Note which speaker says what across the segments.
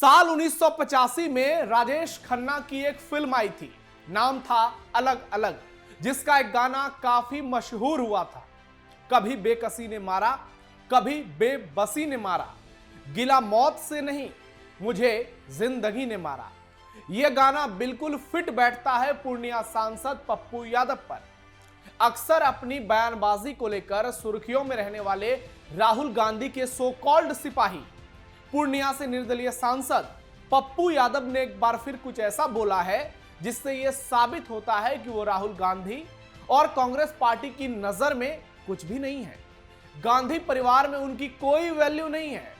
Speaker 1: साल 1985 में राजेश खन्ना की एक फिल्म आई थी, नाम था अलग अलग, जिसका एक गाना काफी मशहूर हुआ था। कभी बेकसी ने मारा, कभी बेबसी ने मारा, गिला मौत से नहीं मुझे जिंदगी ने मारा। यह गाना बिल्कुल फिट बैठता है पूर्णिया सांसद पप्पू यादव पर। अक्सर अपनी बयानबाजी को लेकर सुर्खियों में रहने वाले राहुल गांधी के सो कॉल्ड सिपाही पूर्णिया से निर्दलीय सांसद पप्पू यादव ने एक बार फिर कुछ ऐसा बोला है जिससे यह साबित होता है कि वो राहुल गांधी और कांग्रेस पार्टी की नजर में कुछ भी नहीं है। गांधी परिवार में उनकी कोई वैल्यू नहीं है।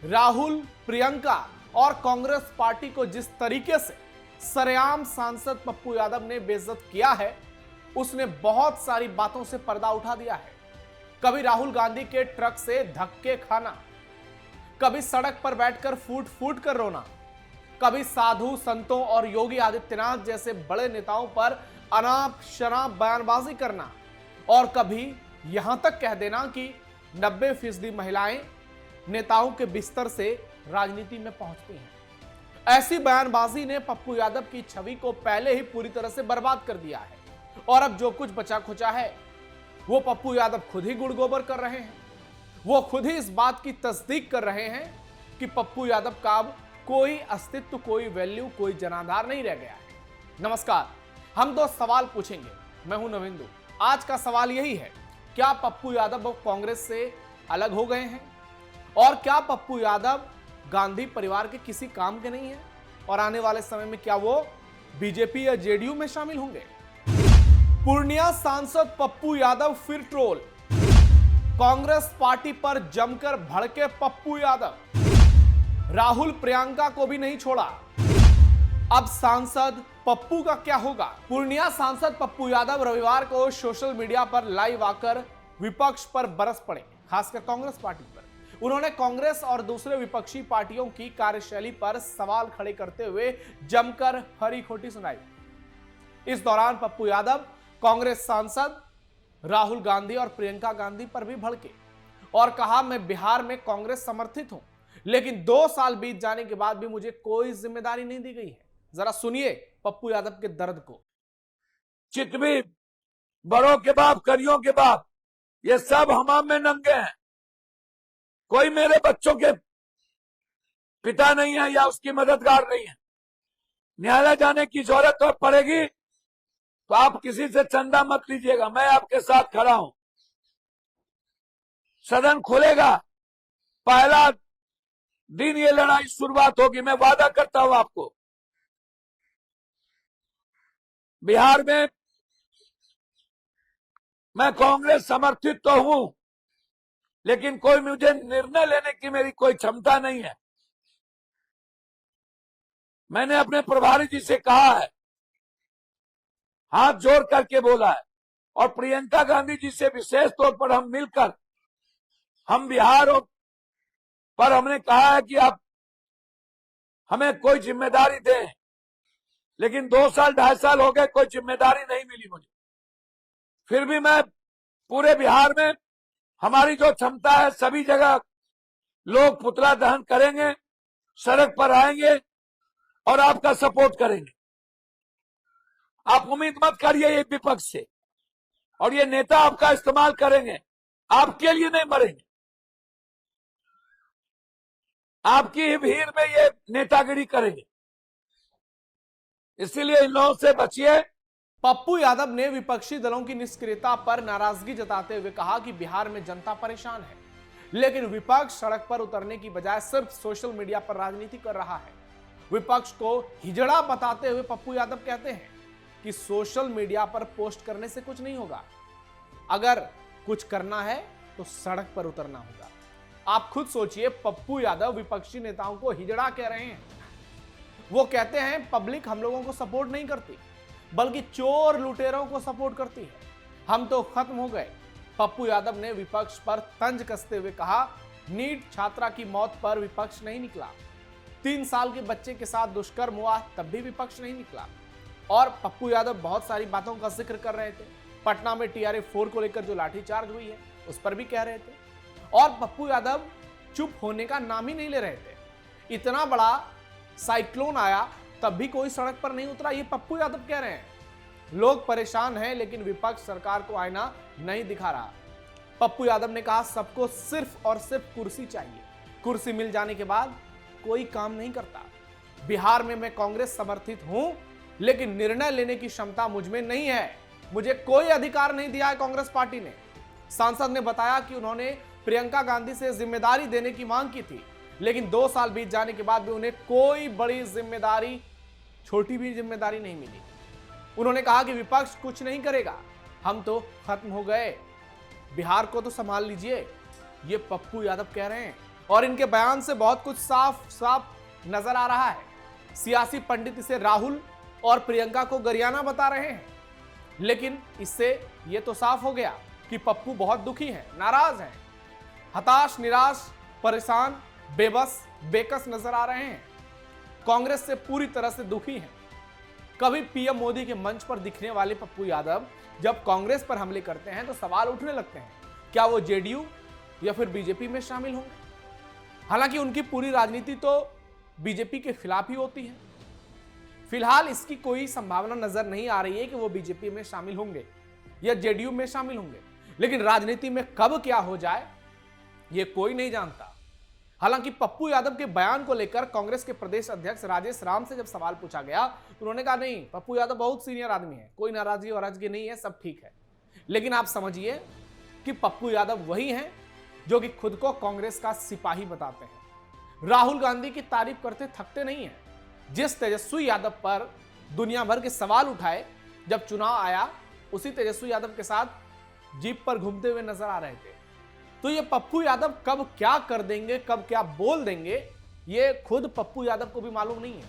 Speaker 1: राहुल, प्रियंका और कांग्रेस पार्टी को जिस तरीके से सरेआम सांसद पप्पू यादव ने बेइज्जत किया है, उसने बहुत सारी बातों से पर्दा उठा दिया है। कभी राहुल गांधी के ट्रक से धक्के खाना, कभी सड़क पर बैठकर फूट फूट कर रोना, कभी साधु संतों और योगी आदित्यनाथ जैसे बड़े नेताओं पर अनाप शनाप बयानबाजी करना, और कभी यहां तक कह देना कि 90% महिलाएं नेताओं के बिस्तर से राजनीति में पहुंचती हैं। ऐसी बयानबाजी ने पप्पू यादव की छवि को पहले ही पूरी तरह से बर्बाद कर दिया है, और अब जो कुछ बचा खुचा है वो पप्पू यादव खुद ही गुड़ गोबर कर रहे हैं। वो खुद ही इस बात की तस्दीक कर रहे हैं कि पप्पू यादव का अब कोई अस्तित्व, कोई वैल्यू, कोई जनाधार नहीं रह गया है। नमस्कार, हम दो सवाल पूछेंगे। मैं हूं नविंदु। आज का सवाल यही है, क्या पप्पू यादव कांग्रेस से अलग हो गए हैं? और क्या पप्पू यादव गांधी परिवार के किसी काम के नहीं है? और आने वाले समय में क्या वो बीजेपी या जेडीयू में शामिल होंगे? पूर्णिया सांसद पप्पू यादव फिर ट्रोल। कांग्रेस पार्टी पर जमकर भड़के पप्पू यादव। राहुल, प्रियंका को भी नहीं छोड़ा। अब सांसद पप्पू का क्या होगा? पूर्णिया सांसद पप्पू यादव रविवार को सोशल मीडिया पर लाइव आकर विपक्ष पर बरस पड़े, खासकर कांग्रेस पार्टी पर। उन्होंने कांग्रेस और दूसरे विपक्षी पार्टियों की कार्यशैली पर सवाल खड़े करते हुए जमकर खरी खोटी सुनाई। इस दौरान पप्पू यादव कांग्रेस सांसद राहुल गांधी और प्रियंका गांधी पर भी भड़के और कहा, मैं बिहार में कांग्रेस समर्थित हूं, लेकिन 2 साल बीत जाने के बाद भी मुझे कोई जिम्मेदारी नहीं दी गई है। जरा सुनिए पप्पू यादव के दर्द को।
Speaker 2: चितवी, बड़ों के बाप, करियों के बाप, ये सब हमाम में नंगे हैं। कोई मेरे बच्चों के पिता नहीं है या उसकी मददगार नहीं है। न्यायालय जाने की जरूरत तो पड़ेगी तो आप किसी से चंदा मत लीजिएगा, मैं आपके साथ खड़ा हूं। सदन खुलेगा, पहला दिन ये लड़ाई शुरुआत होगी, मैं वादा करता हूं आपको। बिहार में मैं कांग्रेस समर्थित तो हूं, लेकिन कोई मुझे निर्णय लेने की मेरी कोई क्षमता नहीं है। मैंने अपने प्रभारी जी से कहा है, हाथ जोड़ करके बोला है, और प्रियंका गांधी जी से विशेष तौर पर हम मिलकर हम बिहार पर हमने कहा है कि आप हमें कोई जिम्मेदारी दें, लेकिन 2 साल 2.5 साल हो गए, कोई जिम्मेदारी नहीं मिली मुझे। फिर भी मैं पूरे बिहार में हमारी जो क्षमता है सभी जगह लोग पुतला दहन करेंगे, सड़क पर आएंगे और आपका सपोर्ट करेंगे। आप उम्मीद मत करिए ये विपक्ष से, और ये नेता आपका इस्तेमाल करेंगे, आपके लिए नहीं मरेंगे। आपकी ही भीड़ में ये नेतागिरी करेंगे, इसीलिए इन लोगों से बचिए।
Speaker 1: पप्पू यादव ने विपक्षी दलों की निष्क्रियता पर नाराजगी जताते हुए कहा कि बिहार में जनता परेशान है, लेकिन विपक्ष सड़क पर उतरने की बजाय सिर्फ सोशल मीडिया पर राजनीति कर रहा है। विपक्ष को हिजड़ा बताते हुए पप्पू यादव कहते हैं कि सोशल मीडिया पर पोस्ट करने से कुछ नहीं होगा, अगर कुछ करना है तो सड़क पर उतरना होगा। आप खुद सोचिए, पप्पू यादव विपक्षी नेताओं को हिजड़ा कह रहे हैं। वो कहते हैं पब्लिक हम लोगों को सपोर्ट नहीं करती, बल्कि चोर लुटेरों को सपोर्ट करती है, हम तो खत्म हो गए। पप्पू यादव ने विपक्ष पर तंज कसते हुए कहा, नीट छात्रा की मौत पर विपक्ष नहीं निकला, 3 साल के बच्चे के साथ दुष्कर्म हुआ तब भी विपक्ष नहीं निकला। और पप्पू यादव बहुत सारी बातों का जिक्र कर रहे थे। पटना में TRA-4 को लेकर जो लाठीचार्ज हुई है उस पर भी कह रहे थे, और पप्पू यादव चुप होने का नाम ही नहीं ले रहे थे। इतना बड़ा साइक्लोन आया तब भी कोई सड़क पर नहीं उतरा, ये पप्पू यादव कह रहे हैं। लोग परेशान हैं लेकिन विपक्ष सरकार को आईना नहीं दिखा रहा। पप्पू यादव ने कहा सबको सिर्फ और सिर्फ कुर्सी चाहिए, कुर्सी मिल जाने के बाद कोई काम नहीं करता। बिहार में मैं कांग्रेस समर्थित हूं लेकिन निर्णय लेने की क्षमता मुझ में नहीं है, मुझे कोई अधिकार नहीं दिया है कांग्रेस पार्टी ने। सांसद ने बताया कि उन्होंने प्रियंका गांधी से जिम्मेदारी देने की मांग की थी लेकिन 2 साल बीत जाने के बाद भी उन्हें कोई बड़ी जिम्मेदारी, छोटी भी जिम्मेदारी नहीं मिली। उन्होंने कहा कि विपक्ष कुछ नहीं करेगा, हम तो खत्म हो गए, बिहार को तो संभाल लीजिए, ये पप्पू यादव कह रहे हैं। और इनके बयान से बहुत कुछ साफ साफ नजर आ रहा है। सियासी पंडित इसे राहुल और प्रियंका को गरियाना बता रहे हैं लेकिन इससे यह तो साफ हो गया कि पप्पू बहुत दुखी हैं, नाराज हैं, हताश, निराश, परेशान, बेबस, बेकस नजर आ रहे हैं। कांग्रेस से पूरी तरह से दुखी हैं। कभी पीएम मोदी के मंच पर दिखने वाले पप्पू यादव जब कांग्रेस पर हमले करते हैं तो सवाल उठने लगते हैं, क्या वो जेडीयू या फिर बीजेपी में शामिल होंगे? हालांकि उनकी पूरी राजनीति तो बीजेपी के खिलाफ ही होती है। फिलहाल इसकी कोई संभावना नजर नहीं आ रही है कि वो बीजेपी में शामिल होंगे या जेडीयू में शामिल होंगे, लेकिन राजनीति में कब क्या हो जाए ये कोई नहीं जानता। हालांकि पप्पू यादव के बयान को लेकर कांग्रेस के प्रदेश अध्यक्ष राजेश राम से जब सवाल पूछा गया तो उन्होंने कहा नहीं, पप्पू यादव बहुत सीनियर आदमी है, कोई नाराजगी वराजगी नहीं है, सब ठीक है। लेकिन आप समझिए कि पप्पू यादव वही हैं जो कि खुद को कांग्रेस का सिपाही बताते हैं, राहुल गांधी की तारीफ करते थकते नहीं है। जिस तेजस्वी यादव पर दुनिया भर के सवाल उठाए जब चुनाव आया, उसी तेजस्वी यादव के साथ जीप पर घूमते हुए नजर आ रहे थे। तो ये पप्पू यादव कब क्या कर देंगे, कब क्या बोल देंगे, ये खुद पप्पू यादव को भी मालूम नहीं है।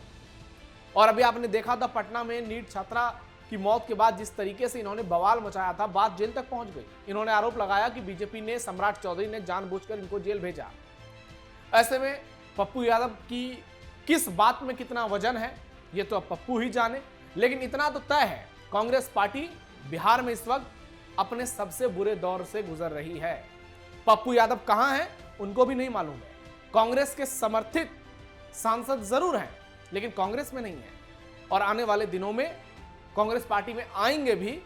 Speaker 1: और अभी आपने देखा था पटना में नीट छात्रा की मौत के बाद जिस तरीके से इन्होंने बवाल मचाया था, बात जेल तक पहुंच गई। इन्होंने आरोप लगाया कि बीजेपी ने, सम्राट चौधरी ने जानबूझकर इनको जेल भेजा। ऐसे में पप्पू यादव की किस बात में कितना वजन है ये तो अब पप्पू ही जाने, लेकिन इतना तो तय है, कांग्रेस पार्टी बिहार में इस वक्त अपने सबसे बुरे दौर से गुजर रही है। पप्पू यादव कहां हैं उनको भी नहीं मालूम है। कांग्रेस के समर्थित सांसद जरूर हैं लेकिन कांग्रेस में नहीं है, और आने वाले दिनों में कांग्रेस पार्टी में आएंगे भी,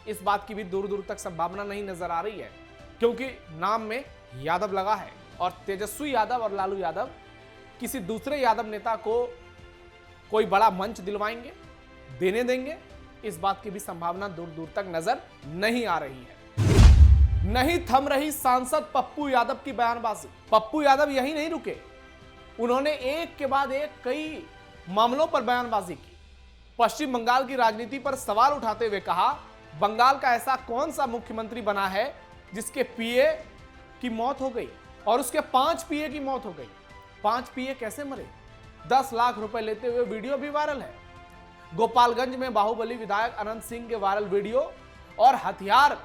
Speaker 1: इस बात की भी दूर दूर तक संभावना नहीं नजर आ रही है, क्योंकि नाम में यादव लगा है और तेजस्वी यादव और लालू यादव किसी दूसरे यादव नेता को कोई बड़ा मंच दिलवाएंगे, देने देंगे, इस बात की भी संभावना दूर दूर तक नजर नहीं आ रही है। नहीं थम रही सांसद पप्पू यादव की बयानबाजी। पप्पू यादव यही नहीं रुके, उन्होंने एक के बाद एक कई मामलों पर बयानबाजी की। पश्चिम बंगाल की राजनीति पर सवाल उठाते हुए कहा, बंगाल का ऐसा कौन सा मुख्यमंत्री बना है जिसके पीए की मौत हो गई और उसके 5 पीए की मौत हो गई। 5 पीए कैसे मरे? 10 लाख रुपए लेते हुए वीडियो भी वायरल है। गोपालगंज में बाहुबली विधायक अनंत सिंह के वायरल वीडियो और हथियार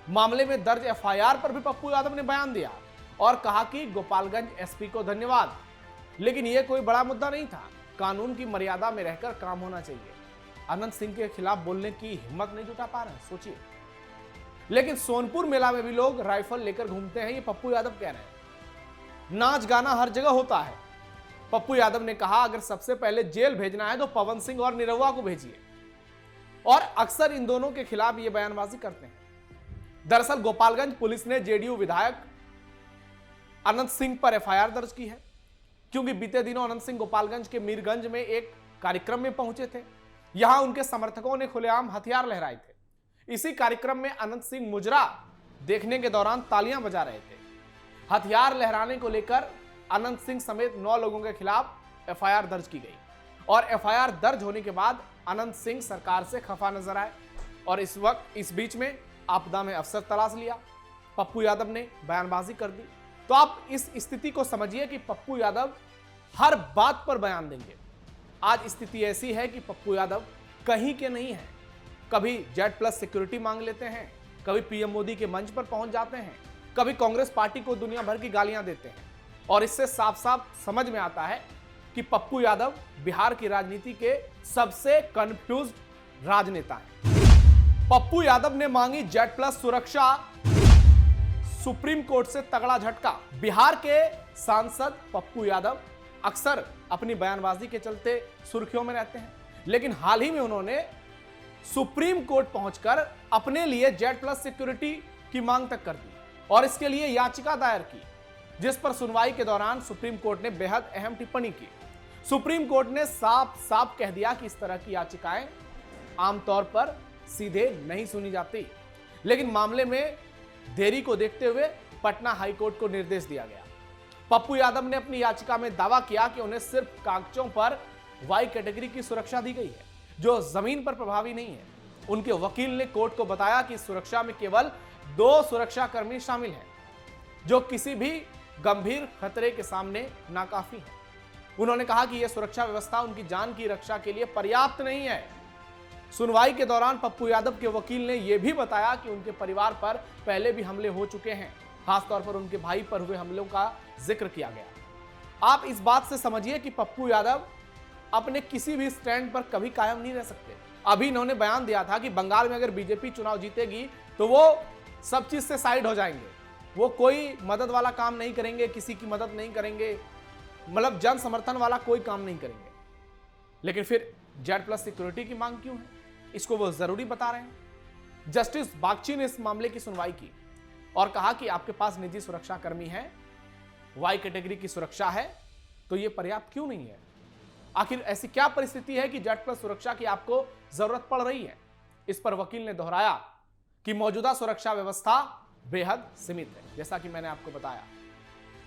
Speaker 1: मामले में दर्ज एफआईआर पर भी पप्पू यादव ने बयान दिया और कहा कि गोपालगंज एसपी को धन्यवाद। लेकिन यह कोई बड़ा मुद्दा नहीं था, कानून की मर्यादा में रहकर काम होना चाहिए। अनंत सिंह के खिलाफ बोलने की हिम्मत नहीं जुटा पा रहे, सोचिए। लेकिन सोनपुर मेला में भी लोग राइफल लेकर घूमते हैं, ये पप्पू यादव कह रहे हैं। नाच गाना हर जगह होता है। पप्पू यादव ने कहा, अगर सबसे पहले जेल भेजना है तो पवन सिंह और निरहुआ को भेजिए, और अक्सर इन दोनों के खिलाफ ये बयानबाजी करते हैं। दरअसल गोपालगंज पुलिस ने जेडीयू विधायक अनंत सिंह पर एफआईआर दर्ज की है, क्योंकि बीते दिनों अनंत सिंह गोपालगंज के मीरगंज में एक कार्यक्रम में पहुंचे थे। यहां उनके समर्थकों ने खुलेआम हथियार लहराए थे। इसी कार्यक्रम में अनंत सिंह मुजरा देखने के दौरान तालियां बजा रहे थे। हथियार लहराने को लेकर अनंत सिंह समेत 9 लोगों के खिलाफ एफआईआर दर्ज की गई, और एफआईआर दर्ज होने के बाद अनंत सिंह सरकार से खफा नजर आए, और इस बीच में आपदा में अफसर तलाश लिया। पप्पू यादव ने बयानबाजी कर दी। तो आप इस स्थिति को समझिए कि पप्पू यादव हर बात पर बयान देंगे। आज स्थिति ऐसी है कि पप्पू यादव कहीं के नहीं है। कभी Z+ सिक्योरिटी मांग लेते हैं, कभी पीएम मोदी के मंच पर पहुंच जाते हैं, कभी कांग्रेस पार्टी को दुनिया भर की गालियां देते हैं। और इससे साफ साफ समझ में आता है कि पप्पू यादव बिहार की राजनीति के सबसे कंफ्यूज्ड राजनेता हैं। पप्पू यादव ने मांगी Z+ सुरक्षा, सुप्रीम कोर्ट से तगड़ा झटका। बिहार के सांसद पप्पू यादव अक्सर अपनी बयानबाजी के चलते सुर्खियों में रहते हैं, लेकिन हाल ही में उन्होंने सुप्रीम कोर्ट पहुंचकर अपने लिए Z+ सिक्योरिटी की मांग तक कर दी और इसके लिए याचिका दायर की, जिस पर सुनवाई के दौरान सुप्रीम कोर्ट ने बेहद अहम टिप्पणी की। सुप्रीम कोर्ट ने साफ साफ कह दिया कि इस तरह की याचिकाएं आमतौर पर सीधे नहीं सुनी जाती, लेकिन मामले में देरी को देखते हुए पटना हाईकोर्ट को निर्देश दिया गया। पप्पू यादव ने अपनी याचिका में दावा किया कि उन्हें सिर्फ कागजों पर वाई कैटेगरी की सुरक्षा दी गई है, जो जमीन पर प्रभावी नहीं है। उनके वकील ने कोर्ट को बताया कि सुरक्षा में केवल 2 सुरक्षाकर्मी शामिल हैं, जो किसी भी गंभीर खतरे के सामने नाकाफी है। उन्होंने कहा कि यह सुरक्षा व्यवस्था उनकी जान की रक्षा के लिए पर्याप्त नहीं है। सुनवाई के दौरान पप्पू यादव के वकील ने यह भी बताया कि उनके परिवार पर पहले भी हमले हो चुके हैं, खासतौर पर उनके भाई पर हुए हमलों का जिक्र किया गया। आप इस बात से समझिए कि पप्पू यादव अपने किसी भी स्टैंड पर कभी कायम नहीं रह सकते। अभी इन्होंने बयान दिया था कि बंगाल में अगर बीजेपी चुनाव जीतेगी तो वो सब चीज से साइड हो जाएंगे, वो कोई मदद वाला काम नहीं करेंगे, किसी की मदद नहीं करेंगे, मतलब जन समर्थन वाला कोई काम नहीं करेंगे। लेकिन फिर Z+ सिक्योरिटी की मांग क्यों है, इसको वो जरूरी बता रहे हैं। जस्टिस बागची ने इस मामले की सुनवाई की और कहा कि आपके पास निजी सुरक्षा कर्मी है, वाई कैटेगरी की सुरक्षा है, तो यह पर्याप्त क्यों नहीं है? आखिर ऐसी क्या परिस्थिति है कि Z+ सुरक्षा की आपको जरूरत पड़ रही है? इस पर वकील ने दोहराया कि मौजूदा सुरक्षा व्यवस्था बेहद सीमित है। जैसा कि मैंने आपको बताया,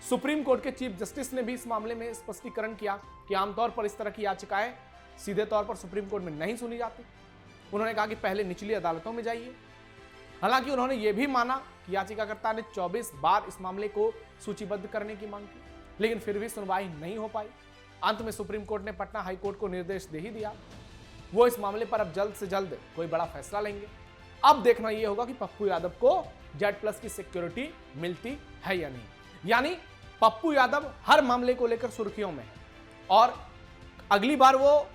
Speaker 1: सुप्रीम कोर्ट के चीफ जस्टिस ने भी इस मामले में स्पष्टीकरण किया कि आमतौर पर इस तरह की याचिकाएं सीधे तौर पर सुप्रीम कोर्ट में नहीं सुनी जाती। उन्होंने कहा कि पहले निचली अदालतों में जाइए। हालांकि उन्होंने यह भी माना कि याचिकाकर्ता ने 24 बार इस मामले को सूचीबद्ध करने की मांग की, लेकिन फिर भी सुनवाई नहीं हो पाई। अंत में सुप्रीम कोर्ट ने पटना हाईकोर्ट को निर्देश दे ही दिया, वो इस मामले पर अब जल्द से जल्द कोई बड़ा फैसला लेंगे। अब देखना यह होगा कि पप्पू यादव को Z+ की सिक्योरिटी मिलती है या नहीं। यानी पप्पू यादव हर मामले को लेकर सुर्खियों में है और अगली बार वो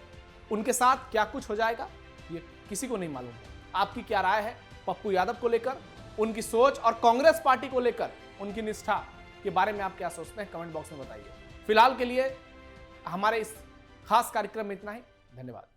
Speaker 1: उनके साथ क्या कुछ हो जाएगा ये किसी को नहीं मालूम। आपकी क्या राय है पप्पू यादव को लेकर, उनकी सोच और कांग्रेस पार्टी को लेकर उनकी निष्ठा के बारे में आप क्या सोचते हैं, कमेंट बॉक्स में बताइए। फिलहाल के लिए हमारे इस खास कार्यक्रम में इतना ही। धन्यवाद।